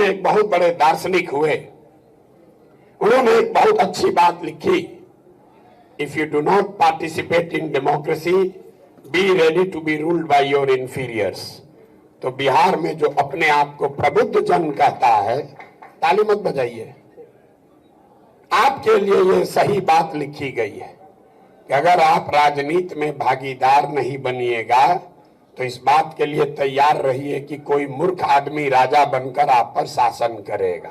में एक बहुत बड़े दार्शनिक हुए, उन्होंने एक बहुत अच्छी बात लिखी, if you do not participate in democracy be ready to be ruled by your inferiors. तो बिहार में जो अपने आप को प्रबुद्ध जन कहता है, ताली मत बजाइए, आपके लिए ये सही बात लिखी गई है कि अगर आप राजनीति में भागीदार नहीं बनिएगा तो इस बात के लिए तैयार रहिए कि कोई मूर्ख आदमी राजा बनकर आप पर शासन करेगा।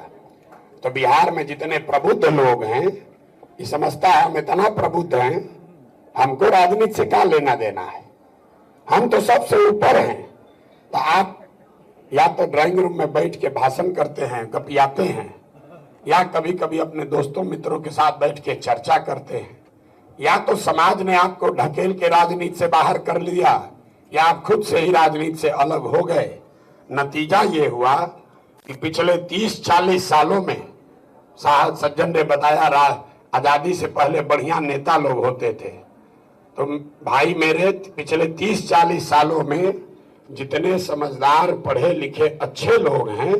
तो बिहार में जितने प्रबुद्ध लोग हैं, ये समझता है हम इतना प्रबुद्ध हैं, हमको राजनीति से क्या लेना देना है, हम तो सबसे ऊपर हैं। तो आप या तो ड्राइंग रूम में बैठ के भाषण करते हैं, गपियाते हैं, या कभी कभी अपने दोस्तों मित्रों के साथ बैठ के चर्चा करते हैं, या तो समाज ने आपको ढकेल के राजनीति से बाहर कर लिया, या आप खुद से ही राजनीति से अलग हो गए। नतीजा ये हुआ कि पिछले 30-40 सालों में, साहब सज्जन ने बताया, आजादी से पहले बढ़िया नेता लोग होते थे। तो भाई मेरे, पिछले 30-40 सालों में जितने समझदार पढ़े लिखे अच्छे लोग हैं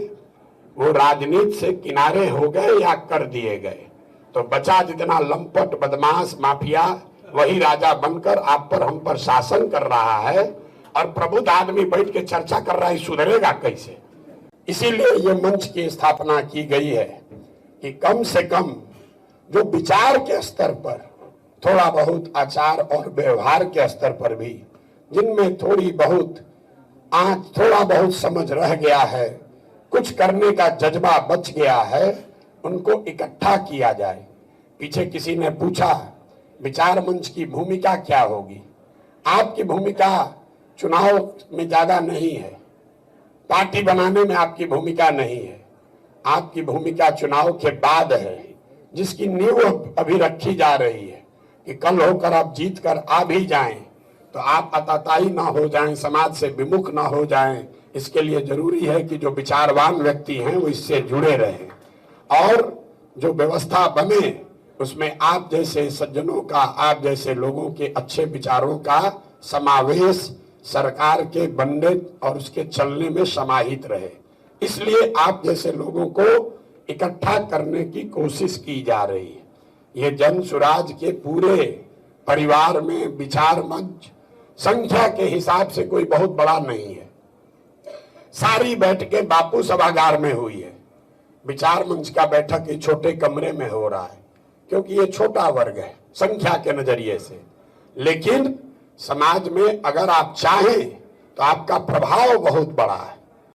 वो राजनीति से किनारे हो गए या कर दिए गए। तो बचा जितना लंपट बदमाश माफिया, वही राजा बनकर आप पर हम पर शासन कर रहा है, और प्रबुद्ध आदमी बैठ के चर्चा कर रहा है सुधरेगा कैसे। इसीलिए ये मंच की स्थापना की गई है कि कम से कम जो विचार के स्तर पर, थोड़ा बहुत आचार और व्यवहार के स्तर पर भी जिनमें थोड़ी बहुत थोड़ा बहुत समझ रह गया है, कुछ करने का जज्बा बच गया है, उनको इकट्ठा किया जाए। पीछे किसी ने पूछा विचार मंच की भूमिका क्या होगी। आपकी भूमिका चुनाव में ज्यादा नहीं है, पार्टी बनाने में आपकी भूमिका नहीं है, आपकी भूमिका चुनाव के बाद है, जिसकी नींव अभी रखी जा रही है कि कल होकर आप जीत कर आ भी जाएं तो आप अताताई ना हो जाएं, समाज से विमुख ना हो जाएं। इसके लिए जरूरी है कि जो विचारवान व्यक्ति हैं वो इससे जुड़े रहें, और जो व्यवस्था बने उसमें आप जैसे सज्जनों का, आप जैसे लोगों के अच्छे विचारों का समावेश सरकार के बनने और उसके चलने में समाहित रहे। इसलिए आप जैसे लोगों को इकट्ठा करने की कोशिश की जा रही है। ये जन सुराज के पूरे परिवार में विचार मंच संख्या के हिसाब से कोई बहुत बड़ा नहीं है। सारी बैठकें बापू सभागार में हुई है, विचार मंच का बैठक एक छोटे कमरे में हो रहा है, क्योंकि ये छोटा वर्ग है संख्या के नजरिए से। लेकिन समाज में अगर आप चाहें तो आपका प्रभाव बहुत बड़ा है।